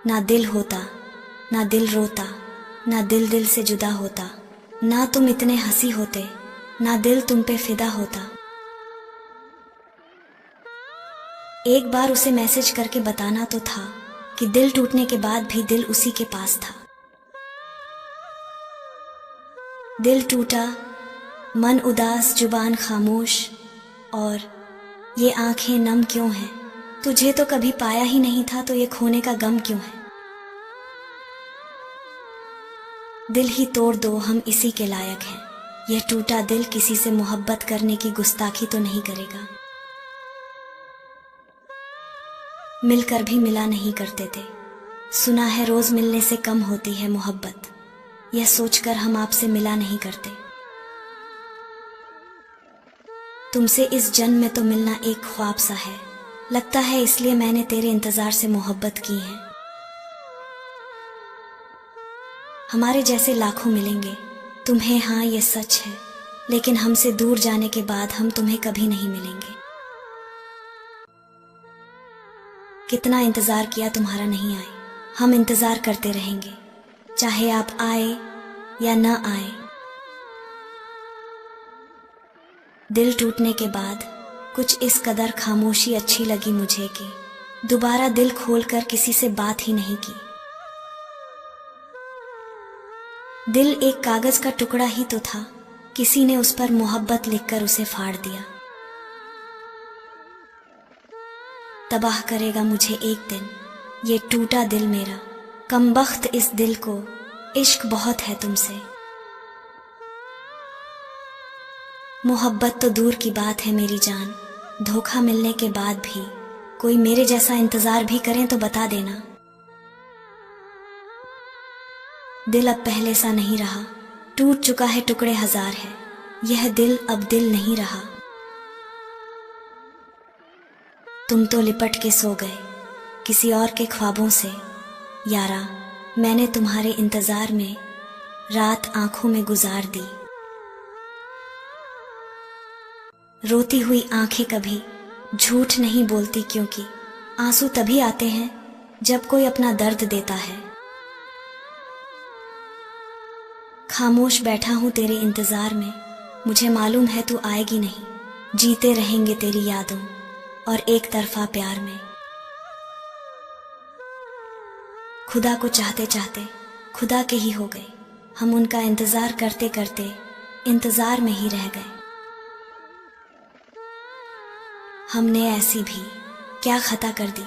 ना दिल होता, ना दिल रोता, ना दिल दिल से जुदा होता, ना तुम इतने हंसी होते, ना दिल तुम पे फिदा होता। एक बार उसे मैसेज करके बताना तो था कि दिल टूटने के बाद भी दिल उसी के पास था। दिल टूटा, मन उदास, जुबान खामोश, और ये आंखें नम क्यों हैं? तुझे तो कभी पाया ही नहीं था, तो ये खोने का गम क्यों है? दिल ही तोड़ दो, हम इसी के लायक हैं। यह टूटा दिल किसी से मोहब्बत करने की गुस्ताखी तो नहीं करेगा। मिलकर भी मिला नहीं करते थे, सुना है रोज मिलने से कम होती है मोहब्बत। यह सोचकर हम आपसे मिला नहीं करते। तुमसे इस जन्म में तो मिलना एक ख्वाब सा है, लगता है इसलिए मैंने तेरे इंतजार से मोहब्बत की है। हमारे जैसे लाखों मिलेंगे तुम्हें, हाँ ये सच है, लेकिन हमसे दूर जाने के बाद हम तुम्हें कभी नहीं मिलेंगे। कितना इंतजार किया तुम्हारा नहीं आए, हम इंतजार करते रहेंगे, चाहे आप आए या न आए। दिल टूटने के बाद कुछ इस कदर खामोशी अच्छी लगी मुझे कि दोबारा दिल खोलकर किसी से बात ही नहीं की। दिल एक कागज का टुकड़ा ही तो था, किसी ने उस पर मोहब्बत लिखकर उसे फाड़ दिया। तबाह करेगा मुझे एक दिन ये टूटा दिल मेरा, कमबख्त इस दिल को, इश्क बहुत है तुमसे। मोहब्बत तो दूर की बात है मेरी जान, धोखा मिलने के बाद भी कोई मेरे जैसा इंतजार भी करें तो बता देना। दिल अब पहले सा नहीं रहा, टूट चुका है, टुकड़े हजार है, यह दिल अब दिल नहीं रहा। तुम तो लिपट के सो गए किसी और के ख्वाबों से, यारा मैंने तुम्हारे इंतजार में रात आंखों में गुजार दी। रोती हुई आंखें कभी झूठ नहीं बोलती, क्योंकि आंसू तभी आते हैं जब कोई अपना दर्द देता है। खामोश बैठा हूं तेरे इंतजार में, मुझे मालूम है तू आएगी नहीं, जीते रहेंगे तेरी यादों और एक तरफा प्यार में। खुदा को चाहते चाहते खुदा के ही हो गए, हम उनका इंतजार करते करते इंतजार में ही रह गए। हमने ऐसी भी क्या खता कर दी,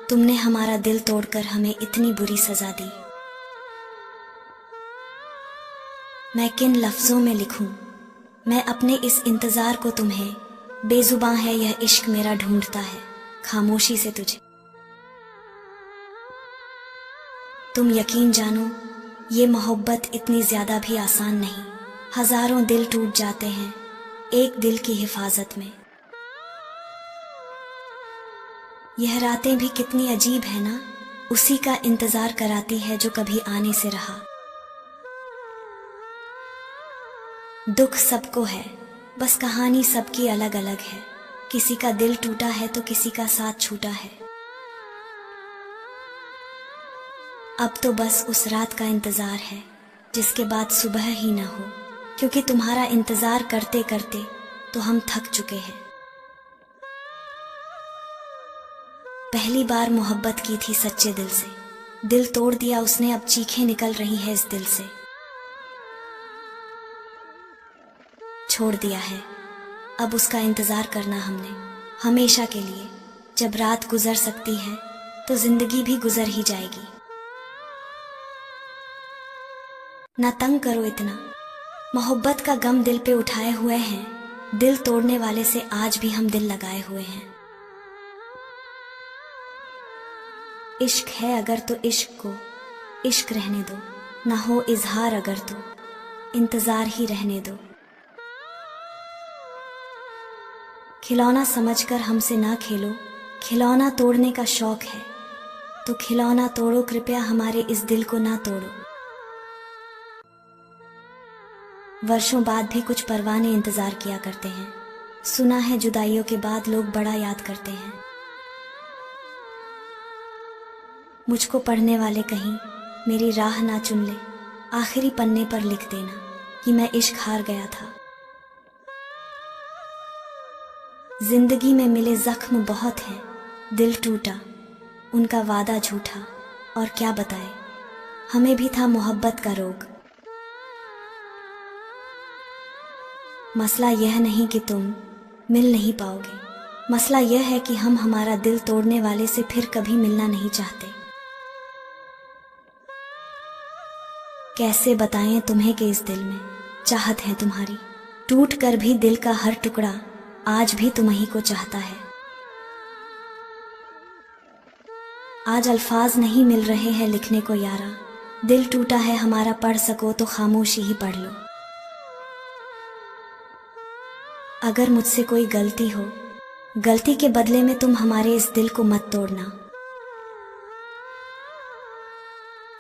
तुमने हमारा दिल तोड़कर हमें इतनी बुरी सजा दी। मैं किन लफ्जों में लिखूं मैं अपने इस इंतजार को तुम्हें, बेजुबां है यह इश्क मेरा ढूंढता है खामोशी से तुझे। तुम यकीन जानो ये मोहब्बत इतनी ज्यादा भी आसान नहीं, हजारों दिल टूट जाते हैं एक दिल की हिफाजत में। यह रातें भी कितनी अजीब है ना, उसी का इंतजार कराती है जो कभी आने से रहा। दुख सबको है, बस कहानी सबकी अलग अलग है, किसी का दिल टूटा है तो किसी का साथ छूटा है। अब तो बस उस रात का इंतजार है जिसके बाद सुबह ही ना हो, क्योंकि तुम्हारा इंतजार करते करते तो हम थक चुके हैं। पहली बार मोहब्बत की थी सच्चे दिल से, दिल तोड़ दिया उसने, अब चीखें निकल रही है इस दिल से। छोड़ दिया है अब उसका इंतजार करना हमने हमेशा के लिए। जब रात गुजर सकती है तो जिंदगी भी गुजर ही जाएगी। ना तंग करो इतना, मोहब्बत का गम दिल पे उठाए हुए हैं, दिल तोड़ने वाले से आज भी हम दिल लगाए हुए हैं। इश्क है अगर तो इश्क को इश्क रहने दो, ना हो इजहार अगर तो इंतजार ही रहने दो। खिलौना समझकर हमसे ना खेलो, खिलौना तोड़ने का शौक है तो खिलौना तोड़ो, कृपया हमारे इस दिल को ना तोड़ो। वर्षों बाद भी कुछ परवाने इंतजार किया करते हैं, सुना है जुदाइयों के बाद लोग बड़ा याद करते हैं। मुझको पढ़ने वाले कहीं मेरी राह ना चुन ले, आखिरी पन्ने पर लिख देना कि मैं इश्क हार गया था। जिंदगी में मिले जख्म बहुत हैं, दिल टूटा, उनका वादा झूठा, और क्या बताए हमें भी था मोहब्बत का रोग। मसला यह नहीं कि तुम मिल नहीं पाओगे, मसला यह है कि हम हमारा दिल तोड़ने वाले से फिर कभी मिलना नहीं चाहते। कैसे बताएं तुम्हें कि इस दिल में चाहत है तुम्हारी, टूट कर भी दिल का हर टुकड़ा आज भी तुम्ही को चाहता है। आज अल्फाज नहीं मिल रहे हैं लिखने को यारा, दिल टूटा है हमारा, पढ़ सको तो खामोशी ही पढ़ लो। अगर मुझसे कोई गलती हो, गलती के बदले में तुम हमारे इस दिल को मत तोड़ना।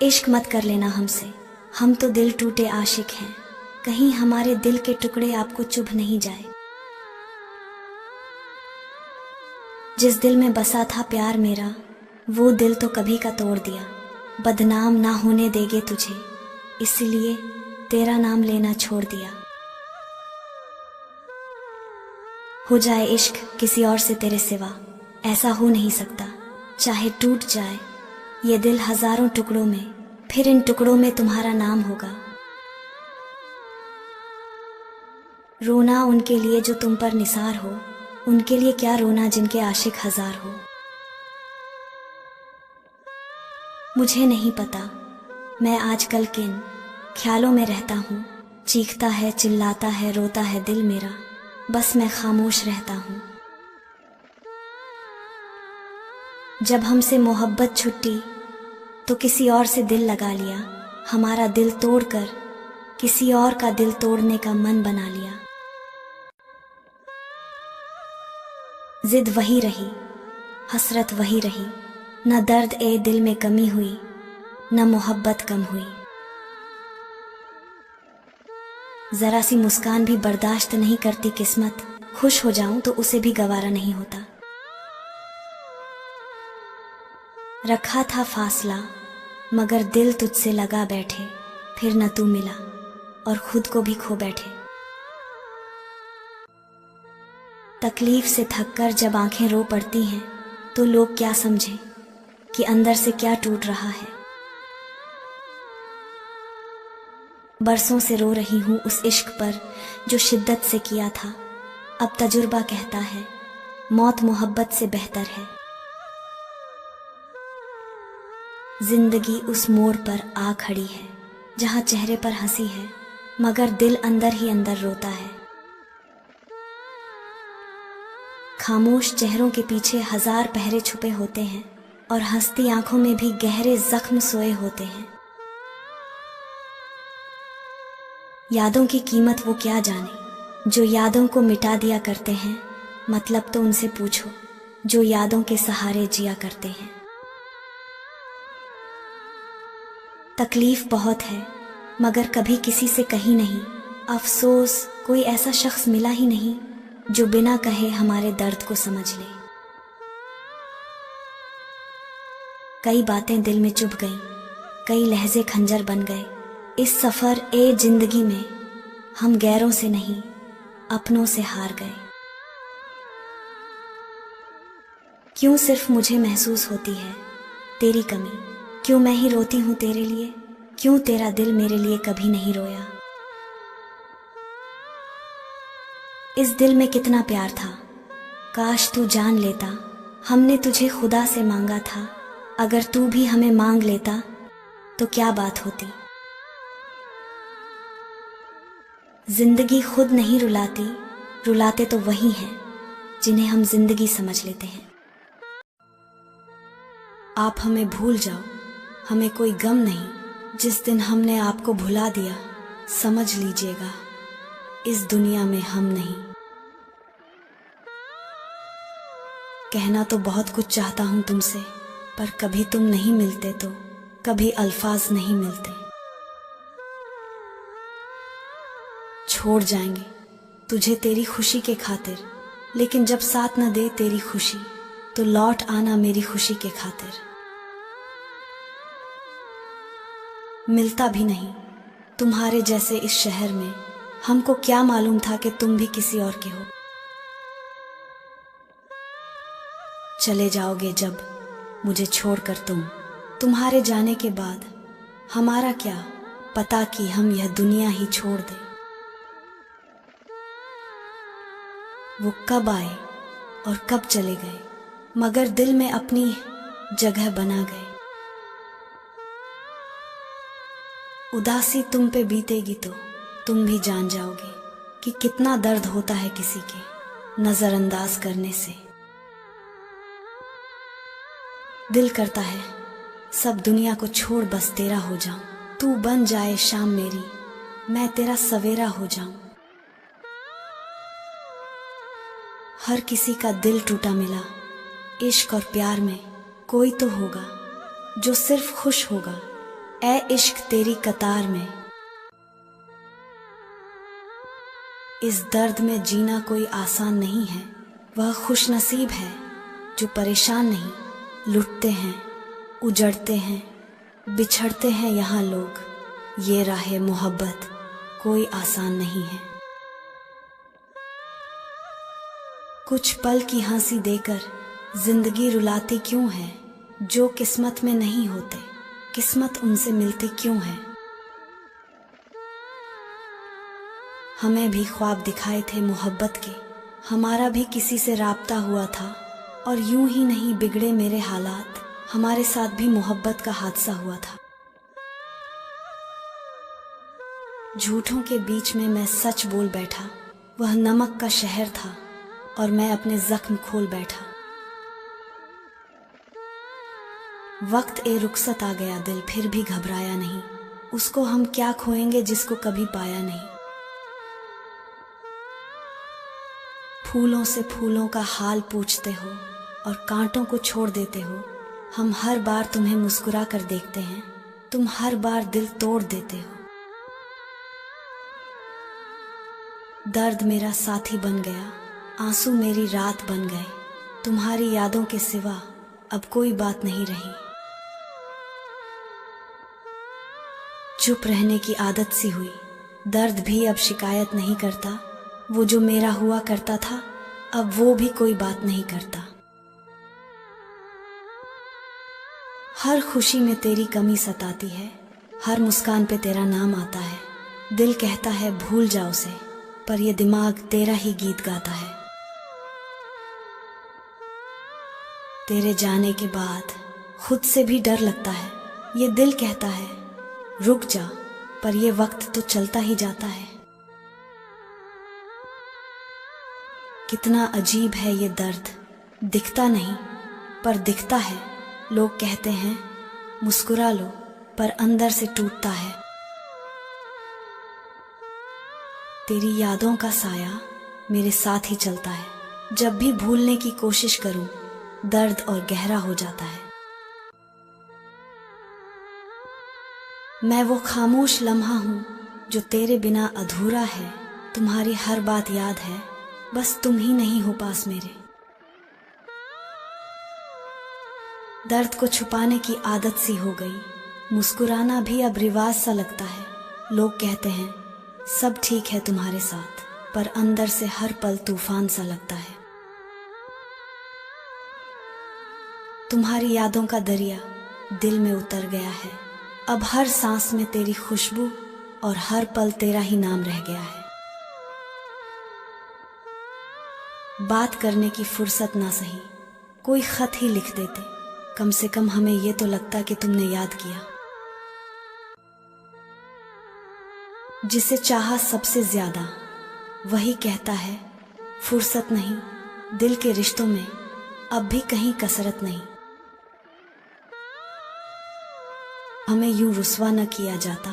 इश्क मत कर लेना हमसे, हम तो दिल टूटे आशिक हैं, कहीं हमारे दिल के टुकड़े आपको चुभ नहीं जाए। जिस दिल में बसा था प्यार मेरा, वो दिल तो कभी का तोड़ दिया। बदनाम ना होने देगे तुझे, इसलिए तेरा नाम लेना छोड़ दिया। हो जाए इश्क किसी और से तेरे सिवा, ऐसा हो नहीं सकता, चाहे टूट जाए ये दिल हजारों टुकड़ों में, फिर इन टुकड़ों में तुम्हारा नाम होगा। रोना उनके लिए जो तुम पर निसार हो, उनके लिए क्या रोना जिनके आशिक हजार हो। मुझे नहीं पता मैं आजकल किन ख्यालों में रहता हूँ, चीखता है चिल्लाता है रोता है दिल मेरा, बस मैं खामोश रहता हूँ। जब हमसे मोहब्बत छुट्टी तो किसी और से दिल लगा लिया, हमारा दिल तोड़कर किसी और का दिल तोड़ने का मन बना लिया। जिद वही रही, हसरत वही रही, न दर्द ए दिल में कमी हुई, न मोहब्बत कम हुई। जरा सी मुस्कान भी बर्दाश्त नहीं करती किस्मत, खुश हो जाऊं तो उसे भी गवारा नहीं होता। रखा था फासला मगर दिल तुझसे लगा बैठे, फिर न तू मिला और खुद को भी खो बैठे। तकलीफ से थककर जब आंखें रो पड़ती हैं, तो लोग क्या समझें कि अंदर से क्या टूट रहा है। बरसों से रो रही हूं उस इश्क पर जो शिद्दत से किया था, अब तजुर्बा कहता है मौत मोहब्बत से बेहतर है। जिंदगी उस मोड़ पर आ खड़ी है जहां चेहरे पर हंसी है, मगर दिल अंदर ही अंदर रोता है। खामोश चेहरों के पीछे हजार पहरे छुपे होते हैं, और हंसती आंखों में भी गहरे जख्म सोए होते हैं। यादों की कीमत वो क्या जाने जो यादों को मिटा दिया करते हैं, मतलब तो उनसे पूछो जो यादों के सहारे जिया करते हैं। तकलीफ बहुत है मगर कभी किसी से कही नहीं, अफसोस कोई ऐसा शख्स मिला ही नहीं जो बिना कहे हमारे दर्द को समझ ले। कई बातें दिल में चुभ गईं, कई लहजे खंजर बन गए। इस सफर ए जिंदगी में हम गैरों से नहीं अपनों से हार गए। क्यों सिर्फ मुझे महसूस होती है तेरी कमी, क्यों मैं ही रोती हूं तेरे लिए, क्यों तेरा दिल मेरे लिए कभी नहीं रोया। इस दिल में कितना प्यार था, काश तू जान लेता, हमने तुझे खुदा से मांगा था। अगर तू भी हमें मांग लेता तो क्या बात होती। जिंदगी खुद नहीं रुलाती, रुलाते तो वही हैं जिन्हें हम जिंदगी समझ लेते हैं। आप हमें भूल जाओ, हमें कोई गम नहीं, जिस दिन हमने आपको भुला दिया, समझ लीजिएगा इस दुनिया में हम नहीं। कहना तो बहुत कुछ चाहता हूं तुमसे, पर कभी तुम नहीं मिलते तो कभी अल्फाज नहीं मिलते। छोड़ जाएंगे तुझे तेरी खुशी के खातिर, लेकिन जब साथ न दे तेरी खुशी तो लौट आना मेरी खुशी के खातिर। मिलता भी नहीं। तुम्हारे जैसे इस शहर में हमको क्या मालूम था कि तुम भी किसी और के हो। चले जाओगे जब मुझे छोड़कर तुम, तुम्हारे जाने के बाद हमारा क्या पता कि हम यह दुनिया ही छोड़ दें। वो कब आए और कब चले गए, मगर दिल में अपनी जगह बना गए। उदासी तुम पे बीतेगी तो तुम भी जान जाओगे कि कितना दर्द होता है किसी के नजरअंदाज करने से। दिल करता है सब दुनिया को छोड़ बस तेरा हो जाऊं, तू बन जाए शाम मेरी, मैं तेरा सवेरा हो जाऊं। हर किसी का दिल टूटा मिला, इश्क और प्यार में कोई तो होगा जो सिर्फ खुश होगा ए इश्क तेरी कतार में। इस दर्द में जीना कोई आसान नहीं है, वह खुश नसीब है जो परेशान नहीं। लुटते हैं, उजड़ते हैं, बिछड़ते हैं यहाँ लोग, ये राहे मोहब्बत कोई आसान नहीं है। कुछ पल की हंसी देकर जिंदगी रुलाती क्यों है, जो किस्मत में नहीं होते किस्मत उनसे मिलती क्यों है। हमें भी ख्वाब दिखाए थे मोहब्बत के, हमारा भी किसी से राब्ता हुआ था, और यूं ही नहीं बिगड़े मेरे हालात, हमारे साथ भी मोहब्बत का हादसा हुआ था। झूठों के बीच में मैं सच बोल बैठा, वह नमक का शहर था और मैं अपने जख्म खोल बैठा। वक्त ए रुखसत आ गया, दिल फिर भी घबराया नहीं, उसको हम क्या खोएंगे जिसको कभी पाया नहीं। फूलों से फूलों का हाल पूछते हो और कांटों को छोड़ देते हो, हम हर बार तुम्हें मुस्कुरा कर देखते हैं, तुम हर बार दिल तोड़ देते हो। दर्द मेरा साथी बन गया, आंसू मेरी रात बन गए, तुम्हारी यादों के सिवा अब कोई बात नहीं रही। चुप रहने की आदत सी हुई, दर्द भी अब शिकायत नहीं करता, वो जो मेरा हुआ करता था अब वो भी कोई बात नहीं करता। हर खुशी में तेरी कमी सताती है, हर मुस्कान पे तेरा नाम आता है, दिल कहता है भूल जा उसे, पर ये दिमाग तेरा ही गीत गाता है। तेरे जाने के बाद खुद से भी डर लगता है, ये दिल कहता है रुक जा, पर ये वक्त तो चलता ही जाता है। कितना अजीब है ये दर्द, दिखता नहीं पर दिखता है, लोग कहते हैं मुस्कुरा लो पर अंदर से टूटता है। तेरी यादों का साया मेरे साथ ही चलता है, जब भी भूलने की कोशिश करूं दर्द और गहरा हो जाता है। मैं वो खामोश लम्हा हूं जो तेरे बिना अधूरा है, तुम्हारी हर बात याद है, बस तुम ही नहीं हो पास मेरे। दर्द को छुपाने की आदत सी हो गई, मुस्कुराना भी अब रिवाज सा लगता है। लोग कहते हैं सब ठीक है तुम्हारे साथ, पर अंदर से हर पल तूफान सा लगता है। तुम्हारी यादों का दरिया दिल में उतर गया है, अब हर सांस में तेरी खुशबू और हर पल तेरा ही नाम रह गया है। बात करने की फुर्सत ना सही, कोई खत ही लिख देते, कम से कम हमें ये तो लगता कि तुमने याद किया। जिसे चाहा सबसे ज्यादा वही कहता है फुर्सत नहीं, दिल के रिश्तों में अब भी कहीं कसरत नहीं। हमें यूं रुस्वा न किया जाता,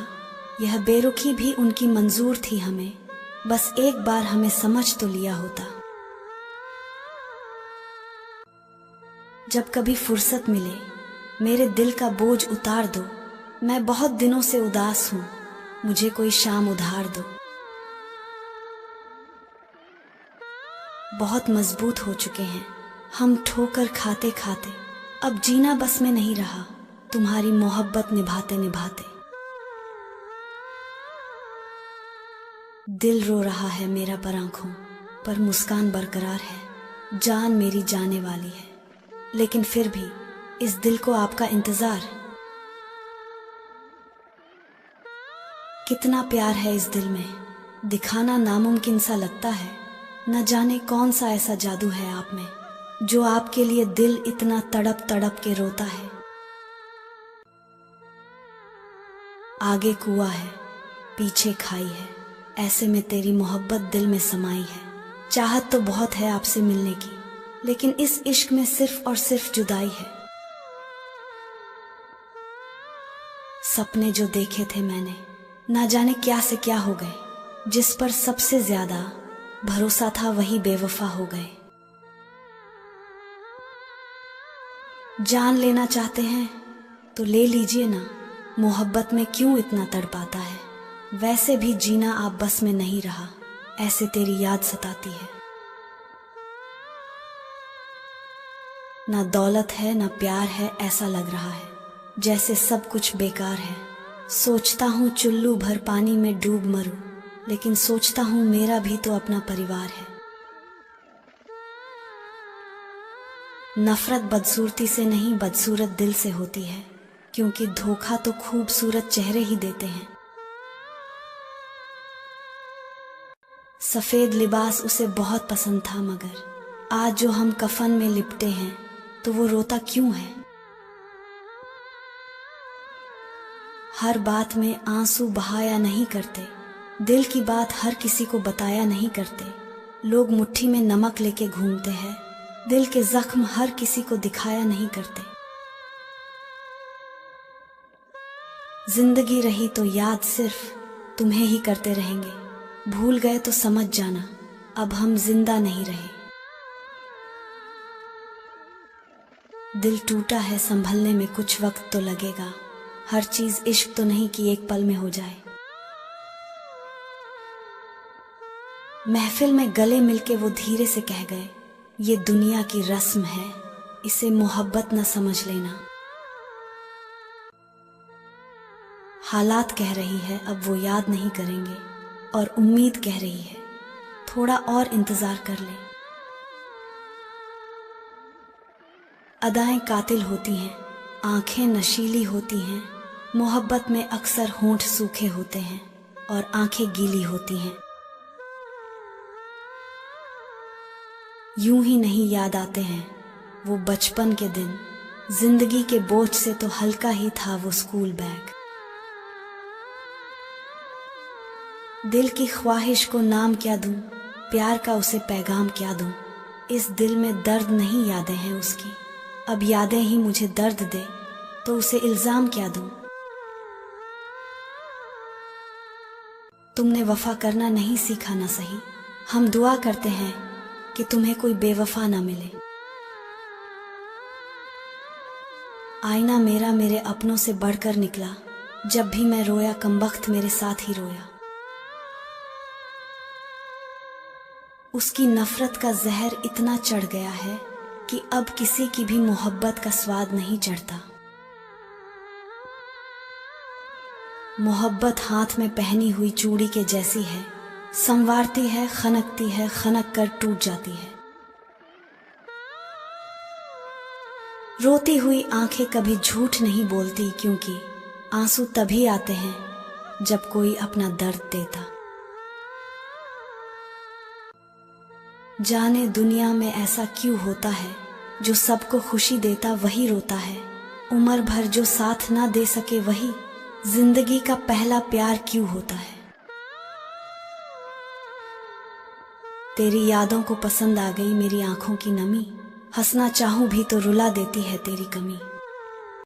यह बेरुखी भी उनकी मंजूर थी हमें, बस एक बार हमें समझ तो लिया होता। जब कभी फुर्सत मिले मेरे दिल का बोझ उतार दो, मैं बहुत दिनों से उदास हूं, मुझे कोई शाम उधार दो। बहुत मजबूत हो चुके हैं हम ठोकर खाते खाते, अब जीना बस में नहीं रहा तुम्हारी मोहब्बत निभाते निभाते। दिल रो रहा है मेरा पर आंखों पर मुस्कान बरकरार है। जान मेरी जाने वाली है, लेकिन फिर भी इस दिल को आपका इंतजार। कितना प्यार है इस दिल में, दिखाना नामुमकिन सा लगता है। न जाने कौन सा ऐसा जादू है आप में, जो आपके लिए दिल इतना तड़प तड़प के रोता है। आगे कुआं है, पीछे खाई है, ऐसे में तेरी मोहब्बत दिल में समाई है। चाहत तो बहुत है आपसे मिलने की, लेकिन इस इश्क में सिर्फ और सिर्फ जुदाई है। सपने जो देखे थे मैंने, ना जाने क्या से क्या हो गए। जिस पर सबसे ज्यादा भरोसा था वही बेवफा हो गए। जान लेना चाहते हैं तो ले लीजिए ना, मोहब्बत में क्यों इतना तड़पाता है। वैसे भी जीना आप बस में नहीं रहा, ऐसे तेरी याद सताती है। ना दौलत है ना प्यार है, ऐसा लग रहा है जैसे सब कुछ बेकार है। सोचता हूँ चुल्लू भर पानी में डूब मरूं, लेकिन सोचता हूँ मेरा भी तो अपना परिवार है। नफरत बदसूरती से नहीं, बदसूरत दिल से होती है, क्योंकि धोखा तो खूबसूरत चेहरे ही देते हैं। सफेद लिबास उसे बहुत पसंद था, मगर आज जो हम कफन में लिपटे हैं तो वो रोता क्यों है। हर बात में आंसू बहाया नहीं करते, दिल की बात हर किसी को बताया नहीं करते। लोग मुट्ठी में नमक लेके घूमते हैं, दिल के जख्म हर किसी को दिखाया नहीं करते। जिंदगी रही तो याद सिर्फ तुम्हें ही करते रहेंगे, भूल गए तो समझ जाना अब हम जिंदा नहीं रहे। दिल टूटा है, संभलने में कुछ वक्त तो लगेगा। हर चीज इश्क तो नहीं कि एक पल में हो जाए। महफिल में गले मिलके वो धीरे से कह गए, ये दुनिया की रस्म है, इसे मोहब्बत न समझ लेना। हालात कह रही है अब वो याद नहीं करेंगे, और उम्मीद कह रही है थोड़ा और इंतजार कर ले। अदाएं कातिल होती हैं, आंखें नशीली होती हैं। मोहब्बत में अक्सर होंठ सूखे होते हैं और आंखें गीली होती हैं। यूं ही नहीं याद आते हैं वो बचपन के दिन, जिंदगी के बोझ से तो हल्का ही था वो स्कूल बैग। दिल की ख्वाहिश को नाम क्या दूं, प्यार का उसे पैगाम क्या दूं। इस दिल में दर्द नहीं यादें हैं उसकी, अब यादें ही मुझे दर्द दे तो उसे इल्जाम क्या दूं। तुमने वफा करना नहीं सीखा ना सही, हम दुआ करते हैं कि तुम्हें कोई बेवफा ना मिले। आईना मेरा मेरे अपनों से बढ़कर निकला, जब भी मैं रोया कमबख्त मेरे साथ ही रोया। उसकी नफरत का जहर इतना चढ़ गया है कि अब किसी की भी मोहब्बत का स्वाद नहीं चढ़ता। मोहब्बत हाथ में पहनी हुई चूड़ी के जैसी है, संवारती है, खनक कर टूट जाती है। रोती हुई आंखें कभी झूठ नहीं बोलती, क्योंकि आंसू तभी आते हैं जब कोई अपना दर्द देता। जाने दुनिया में ऐसा क्यों होता है, जो सबको खुशी देता वही रोता है। उम्र भर जो साथ ना दे सके वही जिंदगी का पहला प्यार क्यों होता है। तेरी यादों को पसंद आ गई मेरी आंखों की नमी, हंसना चाहूं भी तो रुला देती है तेरी कमी।